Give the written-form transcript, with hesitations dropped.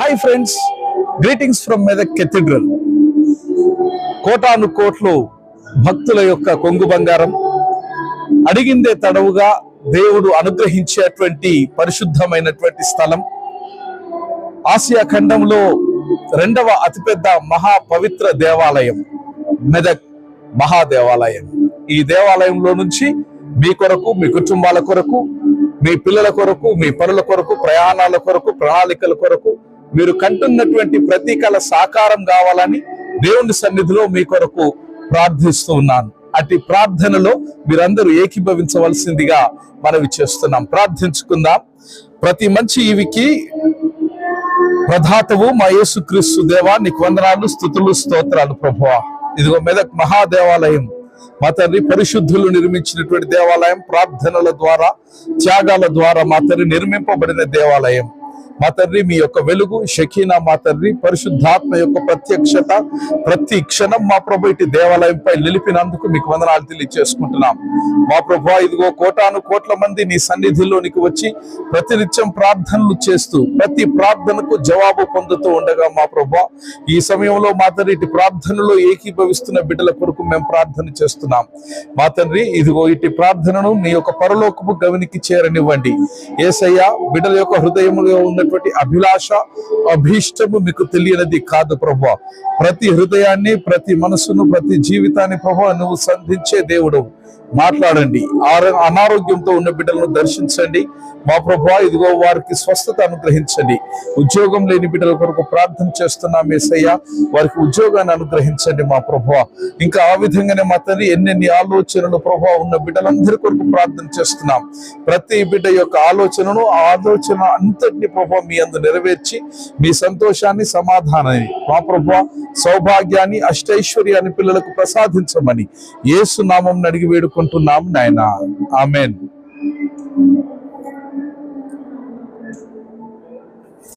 Hi friends, greetings from Medak cathedral. కోటాను కోట్లు భక్తుల యొక్క కొంగు బంగారం, అడిగిందే తడవుగా దేవుడు అనుగ్రహించేటువంటి పరిశుద్ధమైనటువంటి స్థలం. ఆసియా ఖండంలో రెండవ అతిపెద్ద మహా పవిత్ర దేవాలయం మెదక్ మహాదేవాలయం. ఈ దేవాలయంలో నుంచి మీ కొరకు, మీ కుటుంబాల కొరకు, మీ పిల్లల కొరకు, మీ పనుల కొరకు, ప్రయాణాల కొరకు, ప్రణాళికల కొరకు మీరు కంటున్నటువంటి ప్రతి కళ సాకారం కావాలని దేవుని సన్నిధిలో మీ కొరకు ప్రార్థిస్తూ ఉన్నాను. అటు ప్రార్థనలో మీరందరూ ఏకీభవించవలసిందిగా మనవి చేస్తున్నాం. ప్రార్థించుకుందాం. ప్రతి మంచి ఈవికి ప్రధాతవు మా యేసుక్రీస్తు దేవా, నీకు వందనాలు, స్తుతులు, స్తోత్రాలు ప్రభువా. ఇదిగో మెదక్ మహాదేవాలయం మా తండ్రి పరిశుద్ధులు నిర్మించినటువంటి దేవాలయం. ప్రార్థనల ద్వారా, త్యాగాల ద్వారా మా తండ్రి నిర్మింపబడిన దేవాలయం. మా తండ్రి మీ యొక్క వెలుగు, షకీనా మా తండ్రి పరిశుద్ధాత్మ యొక్క ప్రత్యక్షత ప్రతి క్షణం మా ప్రభు ఇటు దేవాలయంపై నిలిపినందుకు మీకు వందనాలు తెలియజేసుకుంటున్నాం. మా ప్రభు ఇదిగో కోటాను కోట్ల మంది నీ సన్నిధిలోనికి వచ్చి ప్రతినిత్యం ప్రార్థనలు చేస్తూ ప్రతి ప్రార్థనకు జవాబు పొందుతూ ఉండగా మా ప్రభు ఈ సమయంలో మా తండ్రి ఇటు ప్రార్థనలో ఏకీభవిస్తున్న బిడ్డల కొరకు మేము ప్రార్థన చేస్తున్నాం. మా తండ్రి ఇదిగో ఇటు ప్రార్థనను నీ యొక్క పరలోకపు గవినికి చేరనివ్వండి. యేసయ్య, బిడ్డల యొక్క హృదయంలో ఉన్నటువంటి అభిలాష, అభీష్టము మీకు తెలియనిది కాదు ప్రభువా. ప్రతి హృదయాన్ని, ప్రతి మనసును, ప్రతి జీవితాన్ని ప్రభువా నువ్వు సంధించే దేవుడు. మాట్లాడండి. అనారోగ్యంతో ఉన్న బిడ్డలను దర్శించండి మా ప్రభువా. ఇదిగో వారికి స్వస్థత అనుగ్రహించండి. ఉద్యోగం లేని బిడ్డల కొరకు ప్రార్థన చేస్తున్నాం యేసయ్య, వారికి ఉద్యోగాన్ని అనుగ్రహించండి మా ప్రభువా. ఇంకా ఆ విధంగానే మా తండ్రి ఎన్నెన్ని ఆలోచనలు ప్రభువా ఉన్న బిడ్డలందరి కొరకు ప్రార్థన చేస్తున్నాం. ప్రతి బిడ్డ యొక్క ఆలోచనను, ఆ ఆలోచన అంతటిని ప్రభువా మీ అందు నెరవేర్చి మీ సంతోషాన్ని, సమాధానాన్ని మా ప్రభువా, సౌభాగ్యాన్ని, అష్టైశ్వర్యాన్ని పిల్లలకు ప్రసాదించమని యేసు నామం అడిగి వేడుకుంటున్నాం నాయనా. ఆమేన్.